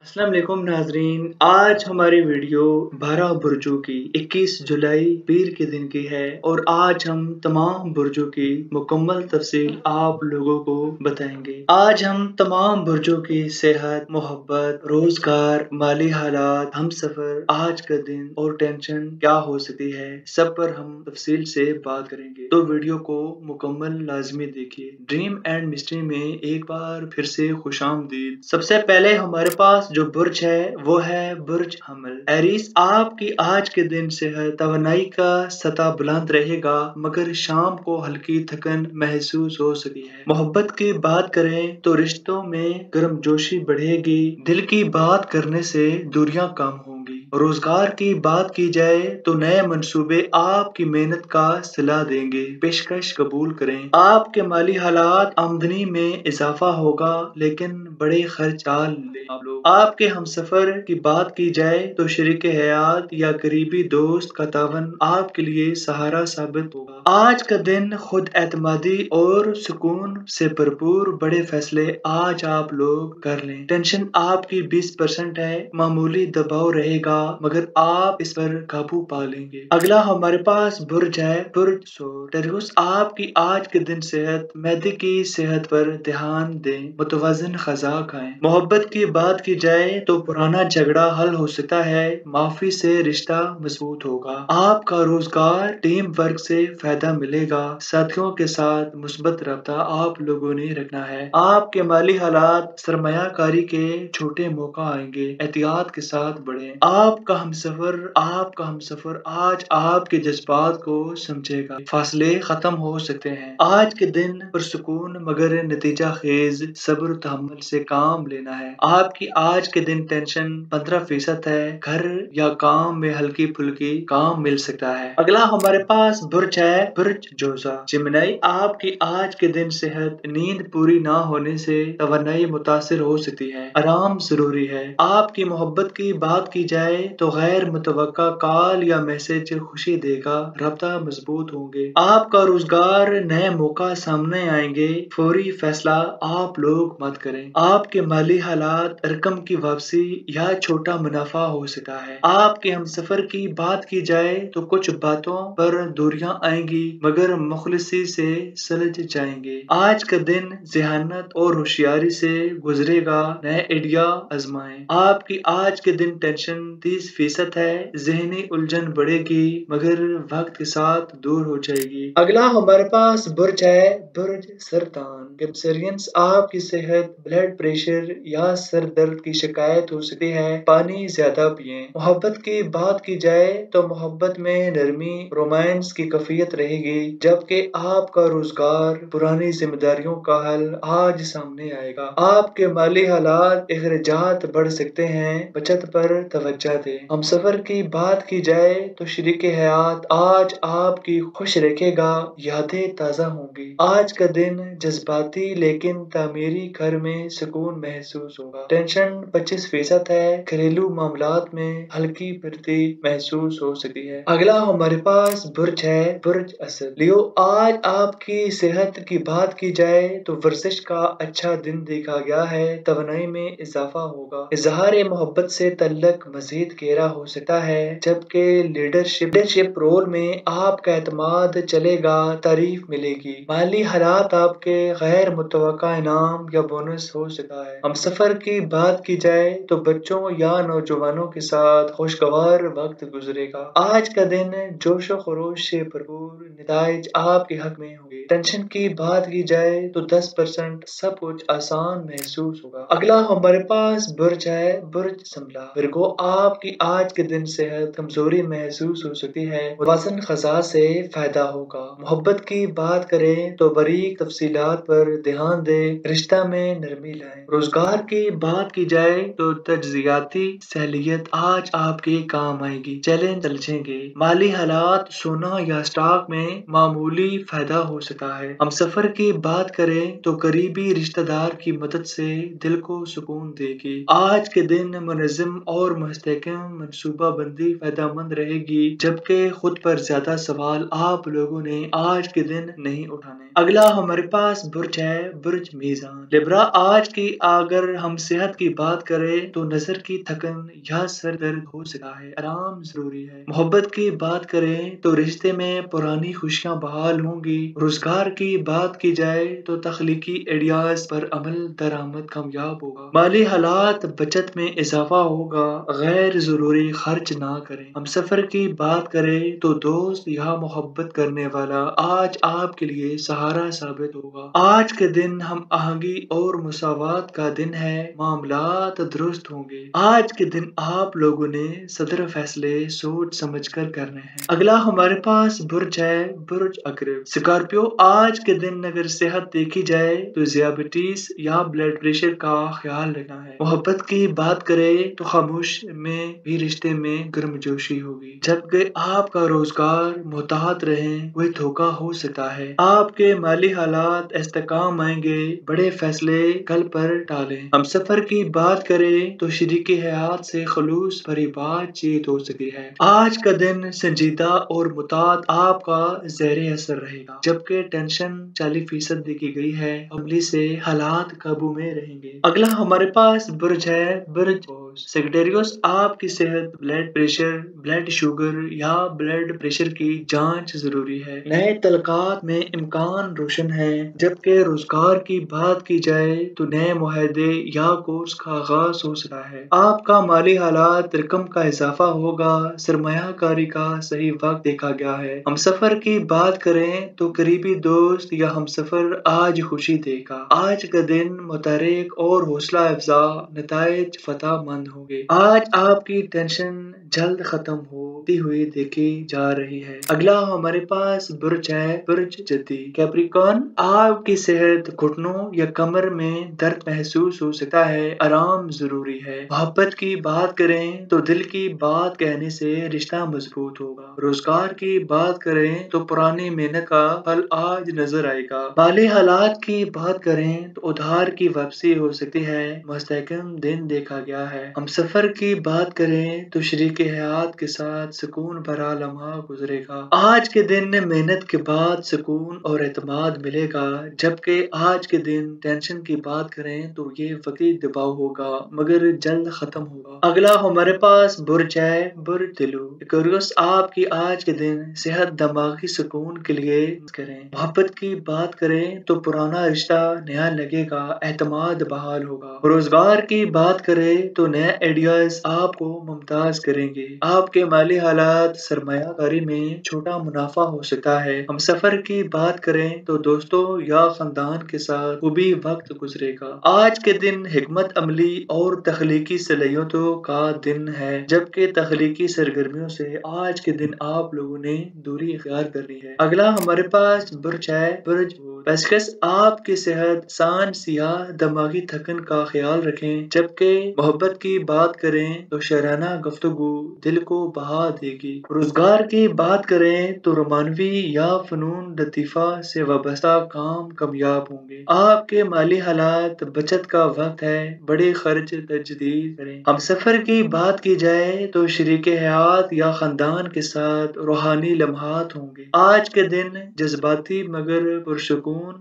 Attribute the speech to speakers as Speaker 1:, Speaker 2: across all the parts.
Speaker 1: अस्सलाम वालेकुम नाजरीन। आज हमारी वीडियो 12 बुर्जों की 21 जुलाई पीर के दिन की है और आज हम तमाम बुर्जों की मुकम्मल तफसील आप लोगों को बताएंगे। आज हम तमाम बुर्जों की सेहत, मोहब्बत, रोजगार, माली हालात, हम सफर, आज का दिन और टेंशन क्या हो सकती है, सब पर हम तफसील से बात करेंगे, तो वीडियो को मुकम्मल लाजमी देखिए। ड्रीम एंड मिस्ट्री में एक बार फिर से खुशामदीद। सबसे पहले हमारे पास जो बुर्ज है वो है बुर्ज हमल। एरीज, आपकी आज के दिन सेहत, तवानाई का सतह बुलंद रहेगा मगर शाम को हल्की थकन महसूस हो सकती है। मोहब्बत की बात करें तो रिश्तों में गर्मजोशी बढ़ेगी, दिल की बात करने से दूरियां कम होंगी। रोजगार की बात की जाए तो नए मंसूबे आपकी मेहनत का सिला देंगे, पेशकश कबूल करें। आपके माली हालात, आमदनी में इजाफा होगा लेकिन बड़े खर्च डाल लें आप लोग। आपके हमसफर की बात की जाए तो शरीके हयात या करीबी दोस्त का तावन आपके लिए सहारा साबित होगा। आज का दिन खुद एतमादी और सुकून से भरपूर बड़े फैसले आज आप लोग कर लें। टेंशन आपकी 20% है, मामूली दबाव रहेगा मगर आप इस पर काबू पा लेंगे। अगला हमारे पास बुर्ज है बुर्ज सोर। टर्गस, आपकी आज के दिन सेहत, मैदे की सेहत पर ध्यान दें, मुतवाजन ग़िज़ा खाएं। मोहब्बत की बात की जाए तो पुराना झगड़ा हल हो सकता है, माफी से रिश्ता मजबूत होगा। आपका रोजगार, टीम वर्क से फायदा मिलेगा, साथियों के साथ मुस्बत रब्ता आप लोगों ने रखना है। आपके माली हालात, सरमायाकारी के छोटे मौका आएंगे, एहतियात के साथ बढ़ें। आपका हमसफर आज आपके जज्बात को समझेगा, फासले खत्म हो सकते हैं। आज के दिन पुरसुकून मगर नतीजा खेज सब्र तहम्मुल से काम लेना है। आपकी आज के दिन टेंशन 15% है, घर या काम में हल्की फुल्की काम मिल सकता है। अगला हमारे पास बुर्ज है बुर्ज जोजा। जिमनाई, आपकी आज के दिन सेहत, नींद पूरी ना होने से तवानाई मुतासिर हो सकती है, आराम जरूरी है। आपकी मोहब्बत की बात की जाए तो गैर मुतवक्का कॉल या मैसेज खुशी देगा, रब्ता मजबूत होंगे। आपका रोजगार, नए मौका सामने आएंगे, फौरी फैसला आप लोग मत करें। आपके माली हालात, रकम की वापसी या छोटा मुनाफा हो सकता है। आपके हमसफर की बात की जाए तो कुछ बातों पर दूरियां आएंगी मगर मुखलिसी से सुलझ जाएंगे। आज का दिन जहानत और होशियारी से गुजरेगा, नए आइडिया आजमाएं। आपकी आज के दिन टेंशन 30% है, जहनी उलझन बढ़ेगी मगर वक्त के साथ दूर हो जाएगी। अगला हमारे पास बुर्ज है बुर्ज सरतान। कैंसरियंस, आपकी सेहत, ब्लड प्रेशर या सर दर्द की शिकायत हो सकती है, पानी ज्यादा पिए। मोहब्बत की बात की जाए तो मोहब्बत में नरमी, रोमांस की कैफियत रहेगी, जबकि आपका रोजगार, पुरानी जिम्मेदारियों का हल आज सामने आएगा। आपके माली हालात, अखराजात बढ़ सकते हैं, बचत पर तवज्जो दें। हम सफर की बात की जाए तो शरीके हयात आज आपकी खुश रखेगा, यादें ताज़ा होंगी। आज का दिन जज्बाती लेकिन तामीरी घर में सुकून महसूस होगा। टेंशन 25% है, घरेलू मामलात में हल्की फिरती महसूस हो सकती है। अगला हमारे पास बुर्ज है बुर्ज असद। लियो, आज आपकी सेहत की बात की जाए तो वर्जिश का अच्छा दिन देखा गया है, तवानाई में इजाफा होगा, इजहार मोहब्बत से तल्लक मजीद गहरा हो सकता है, जबकि लीडरशिप रोल में आपका एतमाद चलेगा, तारीफ मिलेगी। माली हालात, आपके गैर मुतवक्का इनाम या बोनस हो सकता है। हम सफर की बात की जाए तो बच्चों या नौजवानों के साथ खुशगवार वक्त गुजरेगा। आज का दिन जोश व खरोश से भरपूर, नताइज आपके हक में होंगे। टेंशन की बात की जाए तो 10% सब कुछ आसान महसूस होगा। अगला हमारे पास बुर्ज है बुर्ज संभला। विरगो, आपकी आज के दिन सेहत, कमजोरी महसूस हो सकती है, वजन ग़िज़ा से फायदा होगा। मोहब्बत की बात करें तो बारीक तफसीलात पर ध्यान दे, रिश्ता में नरमी लाएं। रोजगार की बात की जाए तो तज्जियाती सहलियत आज आपके काम आएगी, चैलेंज सुलझेंगे। माली हालात, सोना या स्टॉक में मामूली फायदा हो सकता है। हम सफर की बात करें तो करीबी रिश्तेदार की मदद से दिल को सुकून देगी। आज के दिन मुनज़्ज़म और मुस्तकिल مستحकम منصوبہ بندی فائدہ مند رہے گی، جبکہ خود پر زیادہ سوال آپ لوگوں نے آج کے دن نہیں اٹھانے۔ اگلا ہمارے پاس برج ہے، برج میزان۔ لبرا، آج کی اگر ہم صحت کی بات کریں تو نظر کی تھکن یا سر درد ہو سکتا ہے، آرام ضروری ہے۔ محبت کی بات کریں تو رشتے میں پرانی خوشیاں بحال ہوں گی۔ روزگار کی بات کی جائے تو تخلیقی آئیڈیاز پر عمل درآمد کامیاب ہوگا۔ مالی حالات بچت میں اضافہ ہوگا، غیر ضروری خرچ نہ کریں۔ ہم سفر کی بات کریں تو دوست یا محبت کرنے والا آج آپ کے لیے سہارا ثابت ہوگا۔ آج کے دن ہم آہنگی اور مساوات کا دن ہے، معاملات درست ہوں گے۔ آج کے دن آپ لوگوں نے صدر فیصلے سوچ سمجھ کر کرنے ہیں۔ اگلا ہمارے پاس برج ہے، برج عقرب۔ اسکارپیو، آج کے دن اگر صحت دیکھی جائے تو ذیابیطس یا بلڈ پریشر کا خیال رکھنا ہے۔ محبت کی بات کریں تو خاموش میں بھی رشتے میں گرمجوشی ہوگی، جبکہ آپ کا روزگار محتاط رہیں، کوئی دھوکہ ہو سکتا ہے۔ آپ کے مالی حالات استحکام آئیں گے، بڑے فیصلے کل پر ٹالیں۔ ہم سفر کی بات کریں تو شریک حیات سے خلوص بھری بات چیت ہو سکتی ہے۔ آج کا دن سنجیدہ اور محتاط آپ کا زیر اثر رہے گا، جبکہ ٹینشن 40% دیکھی گئی ہے، عملی سے حالات قابو میں رہیں گے۔ اگلا ہمارے پاس برج ہے، برج سیجیٹیریس۔ آپ کی صحت، بلڈ پریشر، بلڈ شوگر یا بلڈ پریشر کی جانچ ضروری ہے۔ نئے تعلقات میں امکان روشن ہے، جبکہ روزگار کی بات کی جائے تو نئے معاہدے یا کورس کا آغاز ہو سکتا ہے۔ آپ کا مالی حالات رقم کا اضافہ ہوگا، سرمایہ کاری کا صحیح وقت دیکھا گیا ہے۔ ہم سفر کی بات کریں تو قریبی دوست یا ہم سفر آج خوشی دے گا۔ آج کا دن متحرک اور حوصلہ افزا، نتائج فتح مند ہوں گے۔ آج آپ کی ٹینشن جلد ختم ہوتی ہوئی دیکھی جا رہی ہے۔ اگلا ہمارے پاس برج ہے، برج جدی۔ کیپریکارن، آپ کی صحت، گھٹنوں یا کمر میں درد محسوس ہو سکتا ہے، آرام ضروری ہے۔ محبت کی بات کریں تو دل کی بات کہنے سے رشتہ مضبوط ہوگا۔ روزگار کی بات کریں تو پرانی محنت کا پھل آج نظر آئے گا۔ مالی حالات کی بات کریں تو ادھار کی واپسی ہو سکتی ہے، مستحکم دن دیکھا گیا ہے۔ ہم سفر کی بات کریں تو شریک حیات کے ساتھ سکون بھرا لمحہ گزرے گا۔ آج کے دن محنت کے بعد سکون اور اعتماد ملے گا، جبکہ آج کے دن ٹینشن کی بات کریں تو یہ وقتی دباؤ ہوگا مگر جلد ختم ہوگا۔ اگلا ہمارے پاس برج ہے، برج تلو۔ ایکویریس، آپ کی آج کے دن صحت، دماغی سکون کے لیے کریں۔ محبت کی بات کریں تو پرانا رشتہ نیا لگے گا، اعتماد بحال ہوگا۔ روزگار کی بات کریں تو نئے آئیڈیاز آپ کو ممتاز کریں گے۔ آپ کے مالی حالات، سرمایہ کاری میں چھوٹا منافع ہو سکتا ہے۔ ہم سفر کی بات کریں تو دوستوں یا خاندان کے ساتھ خوبی وقت گزرے گا۔ آج کے دن حکمت عملی اور تخلیقی صلاحیتوں کا دن ہے، جبکہ تخلیقی سرگرمیوں سے آج کے دن آپ لوگوں نے دوری اختیار کرنی ہے۔ اگلا ہمارے پاس برج ہے، برج پیسکس۔ آپ کی صحت، سانس یا دماغی تھکن کا خیال رکھیں، جبکہ محبت کی بات کریں تو شاعرانہ گفتگو دل کو بہا دے گی۔ روزگار کی بات کریں تو رومانوی یا فنون لطیفہ سے وابستہ کام کامیاب ہوں گے۔ آپ کے مالی حالات، بچت کا وقت ہے، بڑے خرچ تجدید کریں۔ ہم سفر کی بات کی جائے تو شریک حیات یا خاندان کے ساتھ روحانی لمحات ہوں گے۔ آج کے دن جذباتی مگر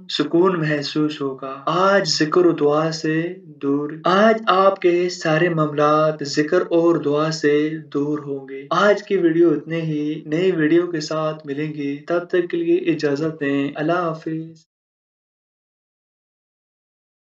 Speaker 1: سکون محسوس ہوگا۔ آج ذکر و دعا سے دور، آج آپ کے سارے معاملات ذکر اور دعا سے دور ہوں گے۔ آج کی ویڈیو اتنے ہی، نئی ویڈیو کے ساتھ ملیں گے، تب تک کے لیے اجازت دیں۔ اللہ حافظ۔